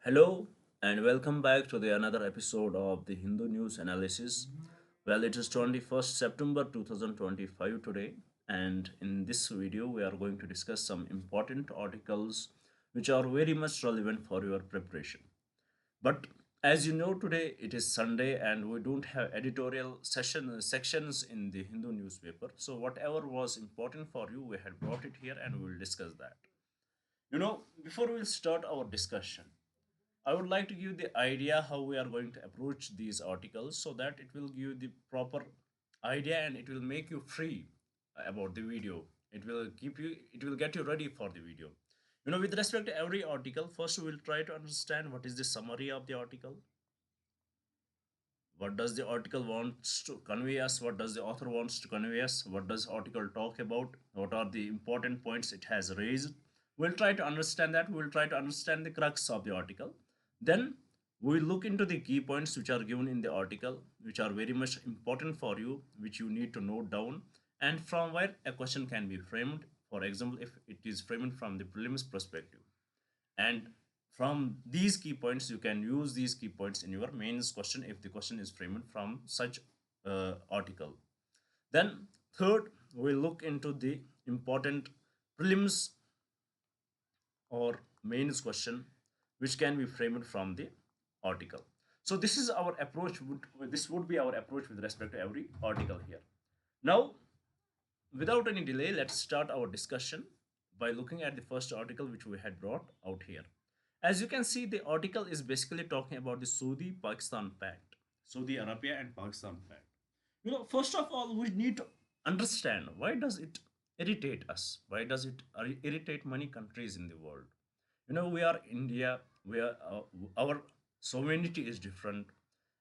Hello and welcome back to the another episode of the Hindu News Analysis. Well, it is 21st September 2025 today, and in this video, we are going to discuss some important articles which are very much relevant for your preparation. But as you know, today it is Sunday and we don't have editorial sections in the Hindu newspaper. So, whatever was important for you, we had brought it here and we will discuss that. Before we start our discussion, I would like to give the idea how we are going to approach these articles so that it will give you the proper idea and it will make you free about the video. It will get you ready for the video. With respect to every article, first we will try to understand what is the summary of the article. What does the article wants to convey us? What does the author wants to convey us? What does article talk about? What are the important points it has raised? We'll try to understand that. We'll try to understand the crux of the article. Then we look into the key points which are given in the article, which are very much important for you, which you need to note down, and from where a question can be framed. For example, if it is framed from the prelims perspective. And from these key points, you can use these key points in your mains question if the question is framed from such article. Then, third, we look into the important prelims or mains question which can be framed from the article. So this is our approach. This would be our approach with respect to every article here. Now, without any delay, let's start our discussion by looking at the first article which we had brought out here. As you can see, the article is basically talking about the Saudi-Pakistan Pact, Saudi Arabia and Pakistan Pact. First of all, we need to understand why does it irritate us? Why does it irritate many countries in the world? We are India. Our sovereignty is different,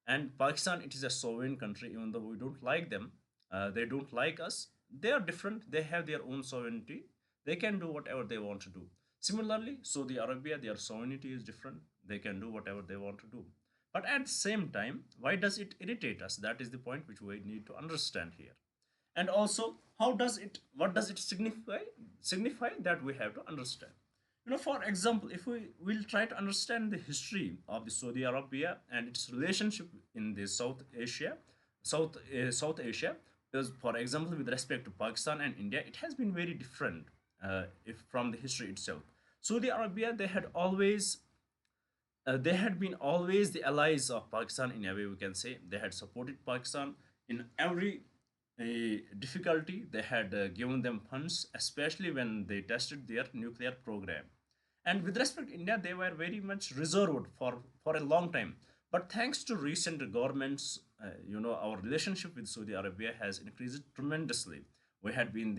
and Pakistan, it is a sovereign country. Even though we don't like them, they don't like us. They are different. They have their own sovereignty. They can do whatever they want to do. Similarly, Saudi Arabia, their sovereignty is different. They can do whatever they want to do. But at the same time, why does it irritate us? That is the point which we need to understand here. And also, what does it signify that we have to understand. For example, if we will try to understand the history of the Saudi Arabia and its relationship in the South Asia, because for example, with respect to Pakistan and India, it has been very different if from the history itself. Saudi Arabia, they had been always the allies of Pakistan in a way, we can say. They had supported Pakistan in every difficulty. They had given them funds, especially when they tested their nuclear program. And with respect to India, they were very much reserved for a long time. But thanks to recent governments, our relationship with Saudi Arabia has increased tremendously. We are doing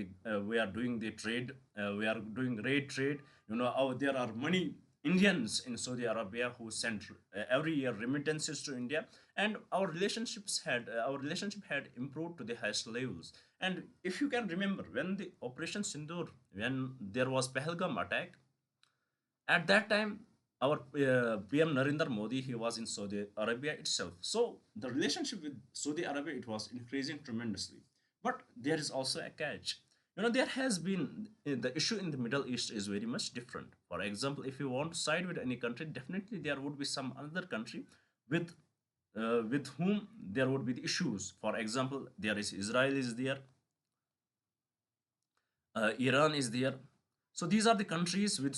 the trade, we are doing great trade. There are many Indians in Saudi Arabia who send every year remittances to India, and our relationship had improved to the highest levels. And if you can remember, when the Operation Sindoor, when there was Pahalgam attack, at that time, our PM Narendra Modi, he was in Saudi Arabia itself. So the relationship with Saudi Arabia, it was increasing tremendously. But there is also a catch. There has been the issue in the Middle East is very much different. For example, if you want to side with any country, definitely there would be some other country with with whom there would be the issues. For example, there is Israel is there, Iran is there. So these are the countries with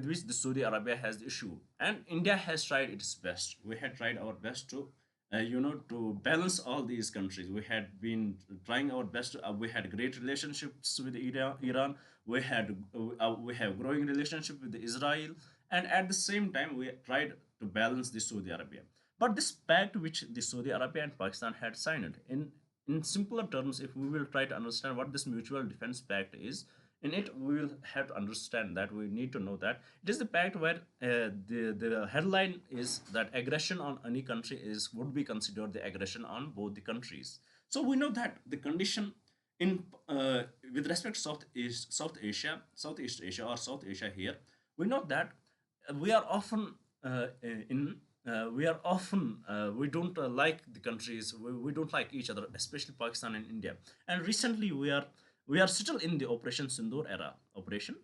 which the Saudi Arabia has the issue, and India has tried its best. We had tried our best to, to balance all these countries. We had been trying our best. We had great relationships with Iran. We have growing relationship with Israel, and at the same time, we tried to balance the Saudi Arabia. But this pact which the Saudi Arabia and Pakistan had signed, in simpler terms, if we will try to understand what this mutual defense pact is, in it we will have to understand that we need to know that it is the pact where the headline is that aggression on any country is would be considered the aggression on both the countries. So we know that the condition in with respect to Southeast Asia or South Asia here, we know that we are often in we are often we don't like the countries, we don't like each other, especially Pakistan and India. And recently we are still in the Operation Sindoor era operation.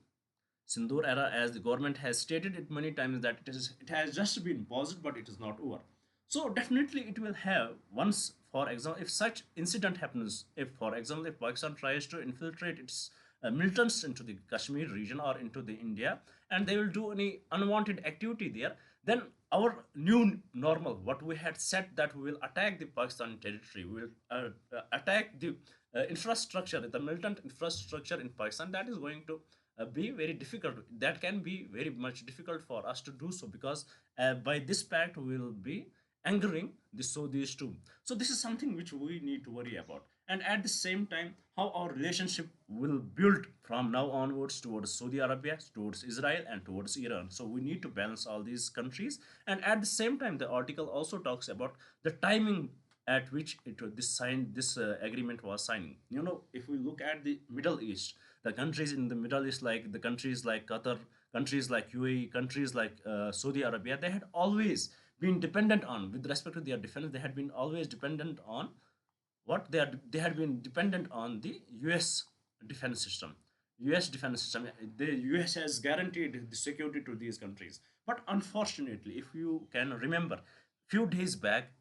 Sindoor era, as the government has stated it many times that it has just been paused, but it is not over. So definitely it will have once, for example, if such incident happens, if for example if Pakistan tries to infiltrate its militants into the Kashmir region or into the India, and they will do any unwanted activity there, then our new normal, what we had said that we will attack the Pakistan territory, we will attack the infrastructure, the militant infrastructure in Pakistan, that is going to be very difficult. That can be very much difficult for us to do so, because by this pact we will be angering these two. So this is something which we need to worry about. And at the same time, how our relationship will build from now onwards towards Saudi Arabia, towards Israel, and towards Iran. So we need to balance all these countries. And at the same time, the article also talks about the timing at which this agreement was signing. You know, if we look at the Middle East, the countries in the Middle East, like the countries like Qatar, countries like UAE, countries like Saudi Arabia, they had always been dependent on, with respect to their defense, they had been always dependent on they had been dependent on the US defense system. US defense system. The US has guaranteed the security to these countries. But unfortunately, if you can remember, few days back,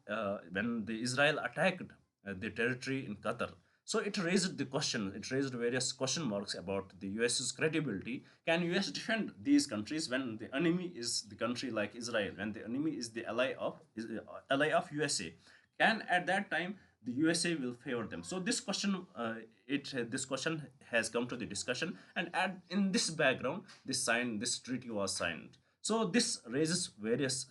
when the Israel attacked the territory in Qatar, so it raised the question, it raised various question marks about the US's credibility. Can US defend these countries when the enemy is the country like Israel, when the enemy is the ally of USA? Can at that time the USA will favor them? So this question, this question has come to the discussion, and in this background, this treaty was signed. So this raises various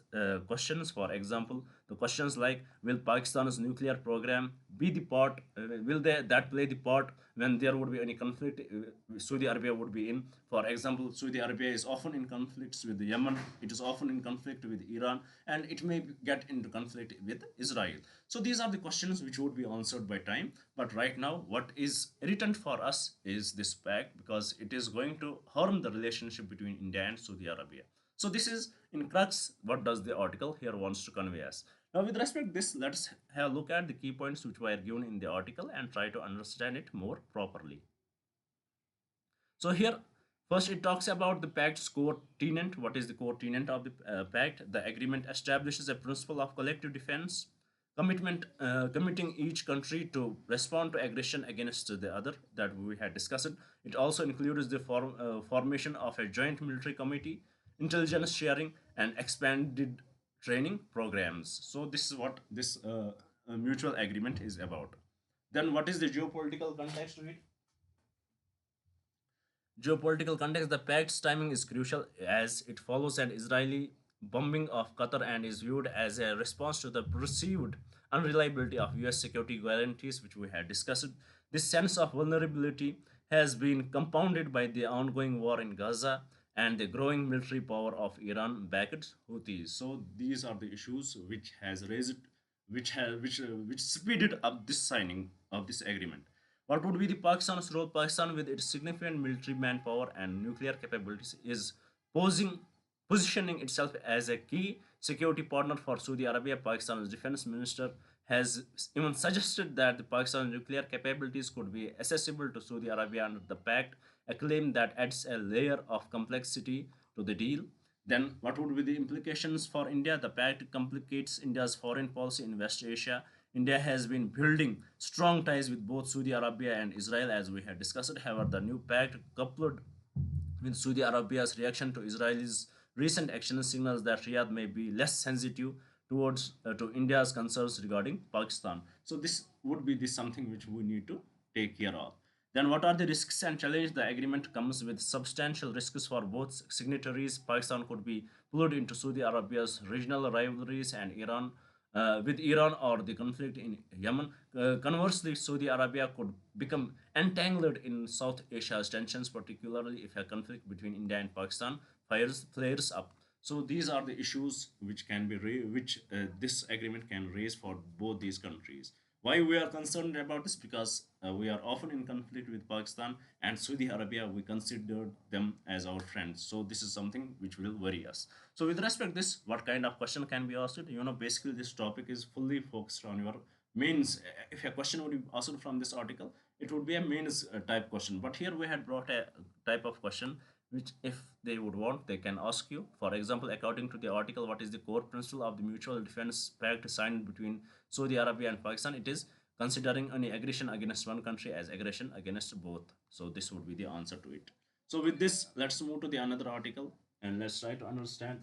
questions. For example, the questions like, will Pakistan's nuclear program be the part? Will they that play the part when there would be any conflict? Saudi Arabia would be in. For example, Saudi Arabia is often in conflicts with Yemen. It is often in conflict with Iran, and it may get into conflict with Israel. So these are the questions which would be answered by time. But right now, what is irritant for us is this pact, because it is going to harm the relationship between India and Saudi Arabia. So this is in crux what does the article here wants to convey us. Now with respect to this, let's have a look at the key points which were given in the article and try to understand it more properly. So here, first it talks about the pact's core tenant. What is the core tenant of the pact? The agreement establishes a principle of collective defense, committing each country to respond to aggression against the other, that we had discussed. It also includes the formation of a joint military committee, intelligence sharing, and expanded training programs. So this is what this mutual agreement is about. Then what is the geopolitical context of it? Geopolitical context, the pact's timing is crucial as it follows an Israeli bombing of Qatar and is viewed as a response to the perceived unreliability of US security guarantees, which we had discussed. This sense of vulnerability has been compounded by the ongoing war in Gaza and the growing military power of Iran backed Houthis. So these are the issues which has raised, which speeded up this signing of this agreement. What would be the Pakistan's role? Pakistan, with its significant military manpower and nuclear capabilities, is posing positioning itself as a key security partner for Saudi Arabia. Pakistan's defense minister has even suggested that the Pakistan's nuclear capabilities could be accessible to Saudi Arabia under the pact, a claim that adds a layer of complexity to the deal. Then, what would be the implications for India? The pact complicates India's foreign policy in West Asia. India has been building strong ties with both Saudi Arabia and Israel, as we had discussed. However, the new pact, coupled with Saudi Arabia's reaction to Israel's recent action, signals that Riyadh may be less sensitive towards to India's concerns regarding Pakistan. So this would be this something which we need to take care of. Then what are the risks and challenges? The agreement comes with substantial risks for both signatories. Pakistan could be pulled into Saudi Arabia's regional rivalries and Iran with Iran or the conflict in Yemen. Conversely, Saudi Arabia could become entangled in South Asia's tensions, particularly if a conflict between India and Pakistan flares up. So these are the issues which can be which this agreement can raise for both these countries. Why we are concerned about this? Because we are often in conflict with Pakistan and Saudi Arabia. We consider them as our friends. So this is something which will worry us. So with respect to this, what kind of question can be asked? You know, basically this topic is fully focused on your mains. If a question would be asked from this article, it would be a mains type question. But here we had brought a type of question which if they would want, they can ask you. For example, according to the article, what is the core principle of the mutual defense pact signed between Saudi Arabia and Pakistan? It is considering any aggression against one country as aggression against both. So this would be the answer to it. So with this, let's move to the another article and let's try to understand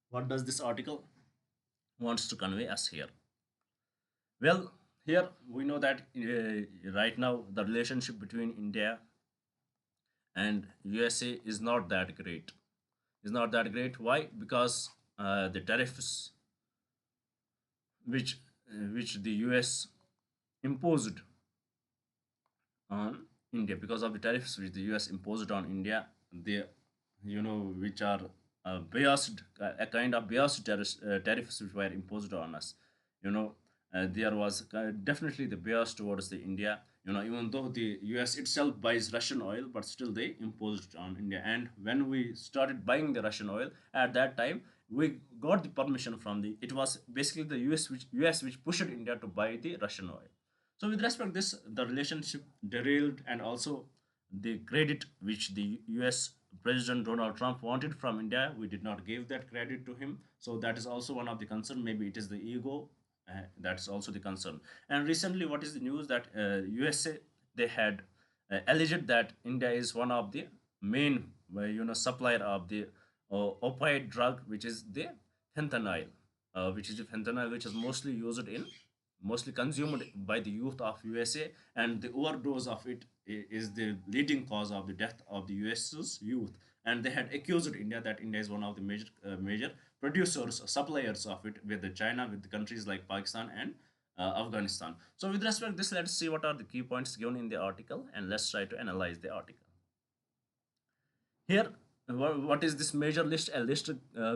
what does this article wants to convey us here. Well, here we know that right now the relationship between India and USA is not that great. Is not that great. Why? Because the tariffs which which the US imposed on India, because of the tariffs which the US imposed on India, they, which are biased, a kind of biased tariffs which were imposed on us. You know, there was definitely the bias towards the India. Even though the US itself buys Russian oil, but still they imposed it on India. And when we started buying the Russian oil, at that time we got the permission from the. It was basically the US which pushed India to buy the Russian oil. So with respect to this, the relationship derailed, and also the credit which the US President Donald Trump wanted from India, we did not give that credit to him. So that is also one of the concern. Maybe it is the ego. That's also the concern. And recently, what is the news that USA, they had alleged that India is one of the main supplier of the opioid drug, which is the fentanyl, which is mostly consumed by the youth of USA, and the overdose of it is the leading cause of the death of the US's youth. And they had accused India that India is one of the major producers, suppliers of it, with the China, with the countries like Pakistan and Afghanistan. So with respect to this, let's see what are the key points given in the article, and let's try to analyze the article. Here, what is this major list? A list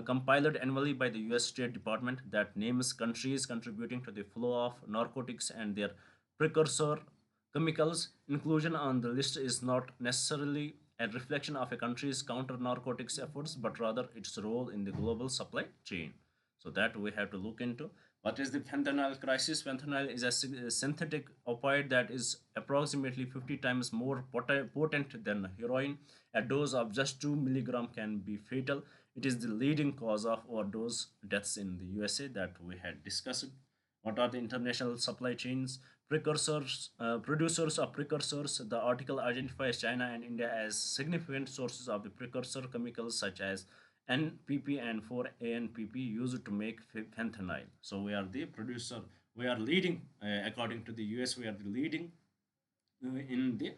compiled annually by the US State Department that names countries contributing to the flow of narcotics and their precursor chemicals. Inclusion on the list is not necessarily a reflection of a country's counter narcotics efforts, but rather its role in the global supply chain. So that we have to look into. What is the fentanyl crisis? Fentanyl is a synthetic opioid that is approximately 50 times more potent than heroin. A dose of just 2 milligram can be fatal. It is the leading cause of overdose deaths in the USA that we had discussed. What are the international supply chains? Precursors, producers of precursors. The article identifies China and India as significant sources of the precursor chemicals such as NPP and 4-ANPP used to make fentanyl. So we are the producer. We are leading, according to the US. We are the leading in the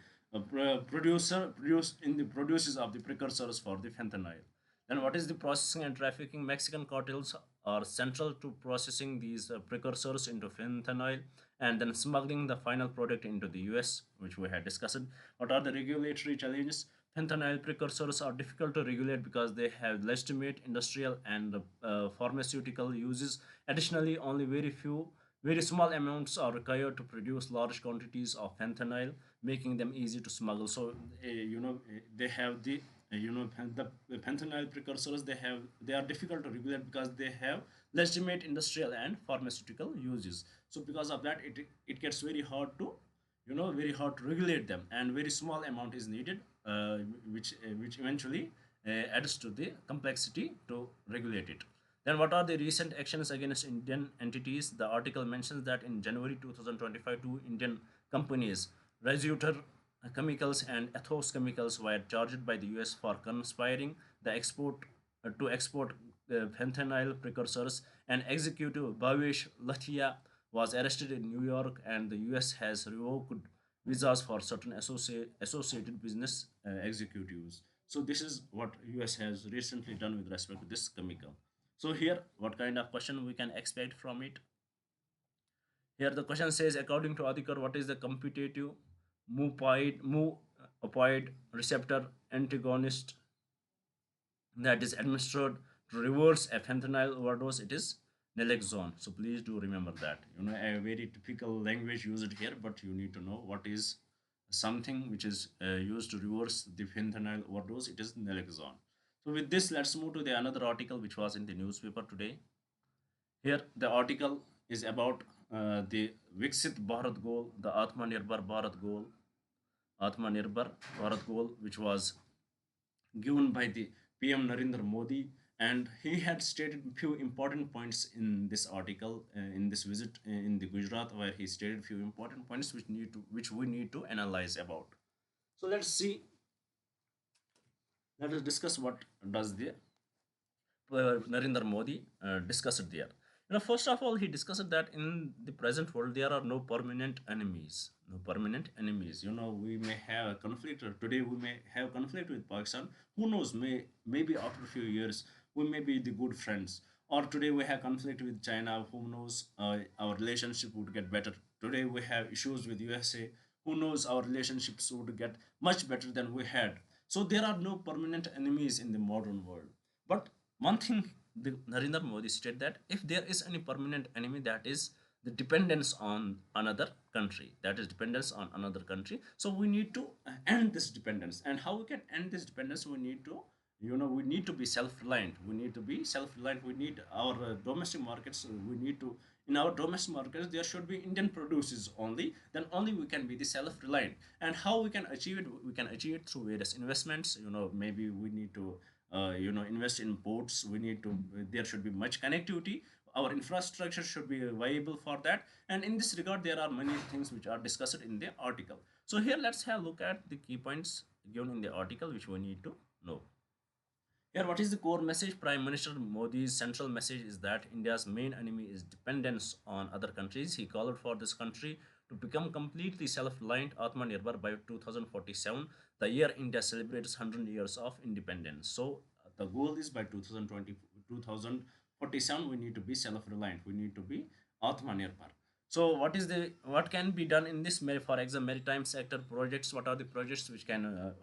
produce in the produces of the precursors for the fentanyl. Then what is the processing and trafficking? Mexican cartels are central to processing these precursors into fentanyl and then smuggling the final product into the US, which we had discussed. What are the regulatory challenges? Fentanyl precursors are difficult to regulate because they have legitimate industrial and pharmaceutical uses. Additionally, only very small amounts are required to produce large quantities of fentanyl, making them easy to smuggle. So, they have the the fentanyl precursors. They are difficult to regulate because they have legitimate industrial and pharmaceutical uses. So, because of that, it gets very hard to very hard to regulate them, and very small amount is needed, which eventually adds to the complexity to regulate it. Then what are the recent actions against Indian entities? The article mentions that in January 2025, two Indian companies, Resuter Chemicals and Ethos Chemicals, were charged by the US for conspiring to export fentanyl precursors. And executive Bhavesh Lathia was arrested in New York, and the US has revoked visas for certain associated business executives. So this is what US has recently done with respect to this chemical. So here, what kind of question we can expect from it? Here the question says, according to Adhikar, what is the competitive mu opioid receptor antagonist that is administered to reverse a fentanyl overdose? It is naloxone. So please do remember that. A very typical language used here, but you need to know what is something which is used to reverse the fentanyl overdose. It is naloxone. So with this, let's move to the another article which was in the newspaper today. Here, the article is about the Viksit Bharat goal, the Atmanirbhar Bharat goal. Atmanirbhar Bharat goal, which was given by the PM Narendra Modi, and he had stated few important points in this article, in this visit in the Gujarat, where he stated few important points which we need to analyze about. So let us discuss what does the Narendra Modi discussed there. First of all, he discussed that in the present world there are no permanent enemies. No permanent enemies. We may have a conflict today. We may have conflict with Pakistan. Who knows? Maybe after a few years we may be the good friends. Or today we have conflict with China. Who knows? Our relationship would get better. Today we have issues with USA. Who knows? Our relationships would get much better than we had. So there are no permanent enemies in the modern world. But one thing the Narendra Modi stated that if there is any permanent enemy, that is the dependence on another country. That is dependence on another country. So we need to end this dependence. And how we can end this dependence? We need to be self-reliant. We need to be self-reliant. We need our domestic markets. We need to in our domestic markets there should be Indian produces only. Then only we can be the self-reliant. And how we can achieve it? We can achieve it through various investments. Maybe we need to invest in ports. We need to there should be much connectivity. Our infrastructure should be viable for that. And in this regard there are many things which are discussed in the article. So here let's have a look at the key points given in the article which we need to know. Here, what is the core message? Prime Minister Modi's central message is that India's main enemy is dependence on other countries. He called for this country to become completely self-reliant, Atmanirbhar by 2047, the year India celebrates 100 years of independence. So, the goal is by 2020, 2047, we need to be self-reliant. We need to be Atmanirbhar. So, what can be done in this? For example, maritime sector projects. What are the projects which can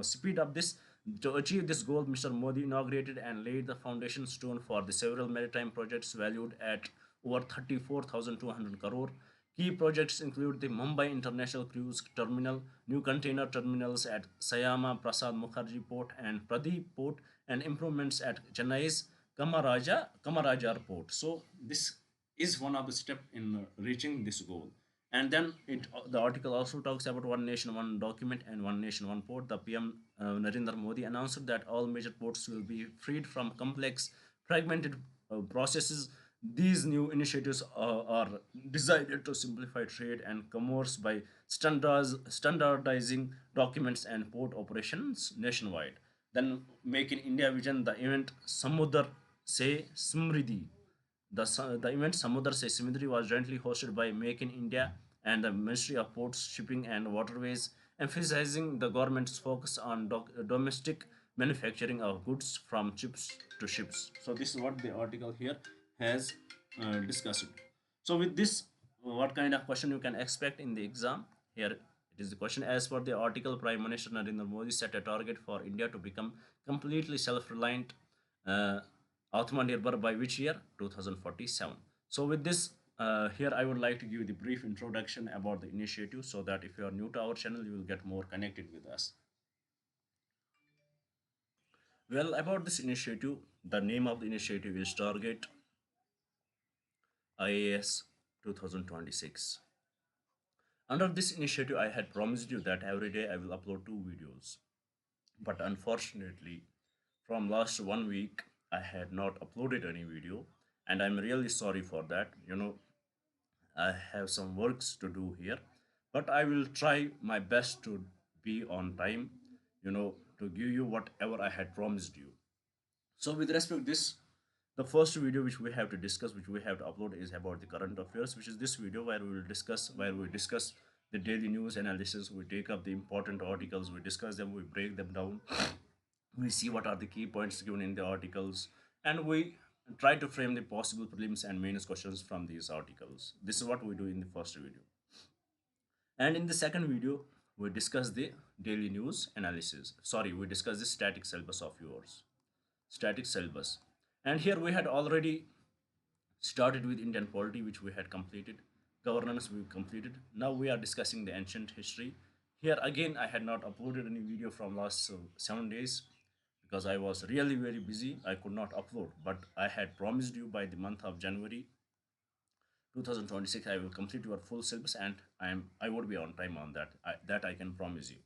speed up this? To achieve this goal, Mr. Modi inaugurated and laid the foundation stone for the several maritime projects valued at over 34,200 crore. Key projects include the Mumbai International Cruise Terminal, new container terminals at Sayama Prasad Mukherjee Port and Pradeep Port, and improvements at Chennai's Kamarajar Port. So this is one of the step in reaching this goal. And then the article also talks about one nation, one document, and one nation, one port. The PM Narendra Modi announced that all major ports will be freed from complex, fragmented processes. These new initiatives are designed to simplify trade and commerce by standardizing documents and port operations nationwide. Then, Make in India Vision, the event Samudar Se Smridhi, the event Samudra Se Simidri was jointly hosted by Make in India and the Ministry of Ports, Shipping and Waterways, emphasizing the government's focus on domestic manufacturing of goods from chips to ships. So this is what the article here has discussed. So with this, what kind of question you can expect in the exam? Here it is the question. As per the article, Prime Minister Narendra Modi set a target for India to become completely self-reliant uh, Atmanirbhar by which year? 2047. So with this, here I would like to give the brief introduction about the initiative so that if you are new to our channel, you will get more connected with us. Well, about this initiative, the name of the initiative is Target IAS 2026. Under this initiative, I had promised you that every day I will upload 2 videos. But unfortunately, from last 1 week, I had not uploaded any video, and I'm really sorry for that. I have some works to do here, but I will try my best to be on time, to give you whatever I had promised you. So, with respect to this, the first video which we have to discuss, which we have to upload, is about the current affairs, which is this video where we discuss the daily news analysis. We take up the important articles, we discuss them, we break them down, we see what are the key points given in the articles, and we try to frame the possible prelims and mains questions from these articles. This is what we do in the first video. And in the second video, we discuss the daily news analysis. Sorry, we discuss the static syllabus of yours. Static syllabus. And here we had already started with Indian polity, which we had completed. Governance we completed. Now we are discussing the ancient history. Here again, I had not uploaded any video from last 7 days because I was really very busy. I could not upload, but I had promised you by the month of January 2026 I will complete your full syllabus, and I would be on time on that. That I can promise you.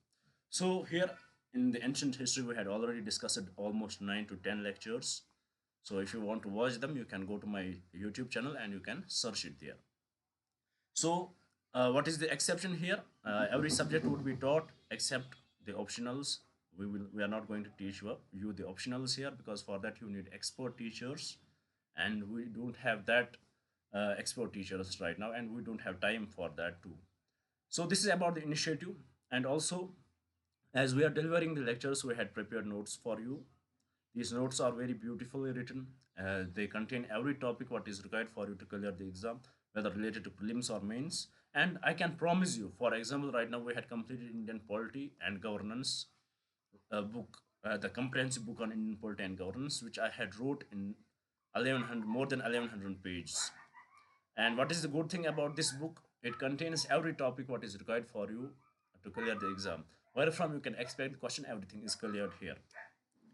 So here in the ancient history we had already discussed almost 9 to 10 lectures. So if you want to watch them, you can go to my YouTube channel and you can search it there. So what is the exception here? Every subject would be taught except the optionals. We are not going to teach you the optionals here, because for that you need expert teachers, and we don't have that expert teachers right now, and we don't have time for that too. So this is about the initiative. And also, as we are delivering the lectures, we had prepared notes for you. These notes are very beautifully written. They contain every topic what is required for you to clear the exam, whether related to prelims or mains. And I can promise you, for example, right now we had completed Indian polity and governance book, the comprehensive book on Indian polity and governance, which I had wrote in 1100, more than 1100 pages. And what is the good thing about this book? It contains every topic what is required for you to clear the exam. Where from you can expect the question, everything is cleared here.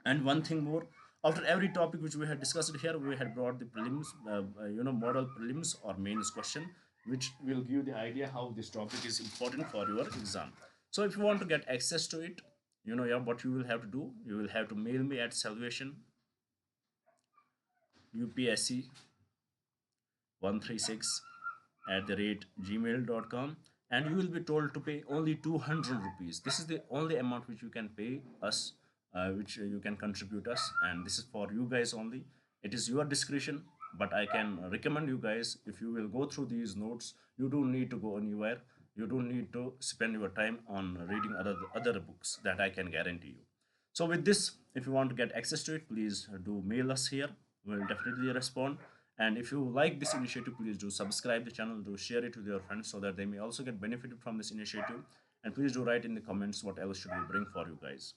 And one thing more, after every topic which we had discussed here, we had brought the prelims, model prelims or mains question, which will give you the idea how this topic is important for your exam. So if you want to get access to it, yeah, what you will have to do, you will have to mail me at salvation UPSC 136 at the rate gmail.com, and you will be told to pay only 200 rupees. This is the only amount which you can pay us, which you can contribute us, and this is for you guys only. It is your discretion, but I can recommend you guys, if you will go through these notes, you don't need to go anywhere. You don't need to spend your time on reading other books, that I can guarantee you. So with this, if you want to get access to it, please do mail us here. We'll definitely respond. And if you like this initiative, please do subscribe the channel, do share it with your friends so that they may also get benefited from this initiative. And please do write in the comments what else should we bring for you guys.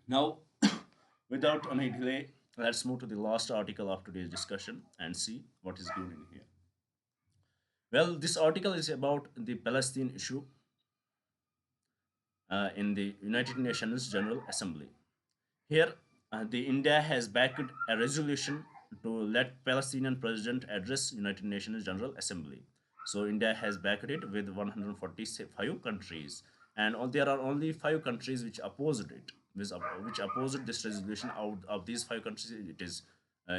Now, without any delay, let's move to the last article of today's discussion and see what is given in here. Well, this article is about the Palestine issue in the United Nations General Assembly. Here, the India has backed a resolution to let Palestinian president address United Nations General Assembly. So India has backed it with 145 countries, and there are only 5 countries which opposed it, which opposed this resolution. Out of these 5 countries, it is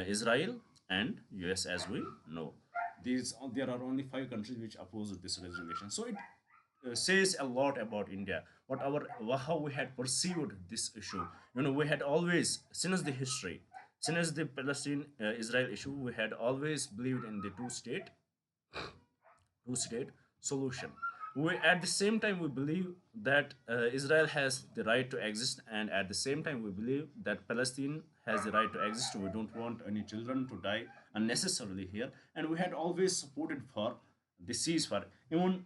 Israel and US, as we know. There are only 5 countries which opposed this resolution. So it says a lot about India, what our how we had perceived this issue. We had always, since the history, since the Palestine Israel issue, we had always believed in the two state solution. We, at the same time, we believe that Israel has the right to exist, and at the same time we believe that Palestine has the right to exist. We don't want any children to die unnecessarily here, and we had always supported for the ceasefire. Even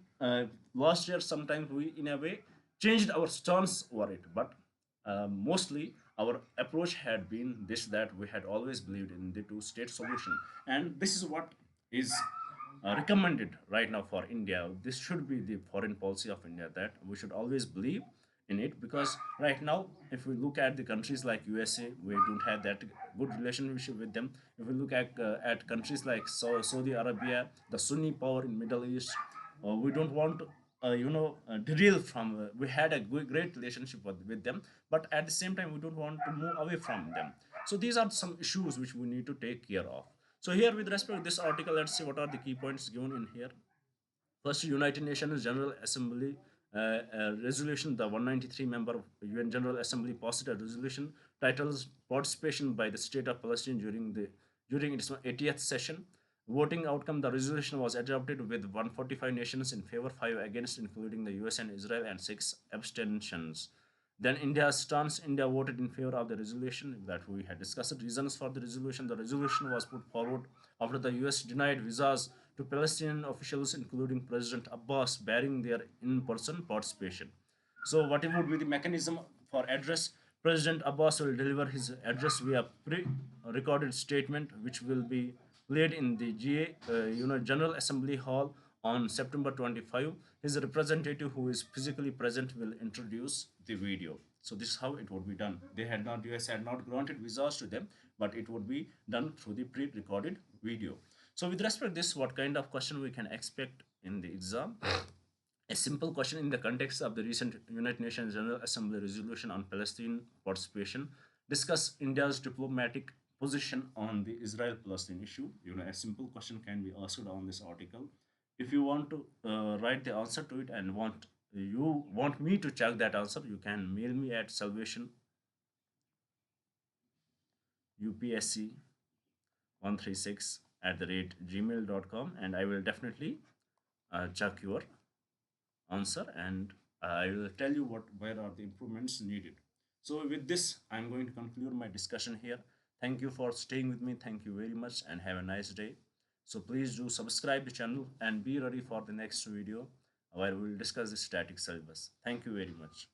last year, sometimes we, in a way, changed our stance over it, but mostly our approach had been this, that we had always believed in the two-state solution, and this is what is recommended right now for India. This should be the foreign policy of India, that we should always believe in it, because right now, if we look at the countries like USA, we don't have that good relationship with them. If we look at countries like Saudi Arabia, the Sunni power in Middle East, we don't want to derail from. We had a great relationship with them, but at the same time, we don't want to move away from them. So these are some issues which we need to take care of. So here, with respect to this article, let's see what are the key points given in here. First, United Nations General Assembly resolution, the 193 member UN General Assembly passed a resolution titled "Participation by the State of Palestine during its 80th session." Voting outcome: the resolution was adopted with 145 nations in favor, 5 against, including the US and Israel, and 6 abstentions. Then India's stance: India voted in favor of the resolution that we had discussed. Reasons for the resolution: the resolution was put forward after the US denied visas to Palestinian officials, including President Abbas, barring their in-person participation. So what would be the mechanism for address? President Abbas will deliver his address via pre-recorded statement, which will be played in the General Assembly Hall on September 25. His representative, who is physically present, will introduce the video. So this is how it would be done. US had not granted visas to them, but it would be done through the pre-recorded video. So with respect to this, what kind of question we can expect in the exam? A simple question in the context of the recent United Nations General Assembly resolution on Palestine participation. Discuss India's diplomatic position on the Israel-Palestine issue. A simple question can be asked on this article. If you want to write the answer to it and want me to check that answer, you can mail me at salvation UPSC 136 at the rate gmail.com, and I will definitely check your answer, and I will tell you where are the improvements needed. So with this, I'm going to conclude my discussion here. Thank you for staying with me. Thank you very much and have a nice day. So please do subscribe the channel and be ready for the next video where we will discuss the static syllabus. Thank you very much.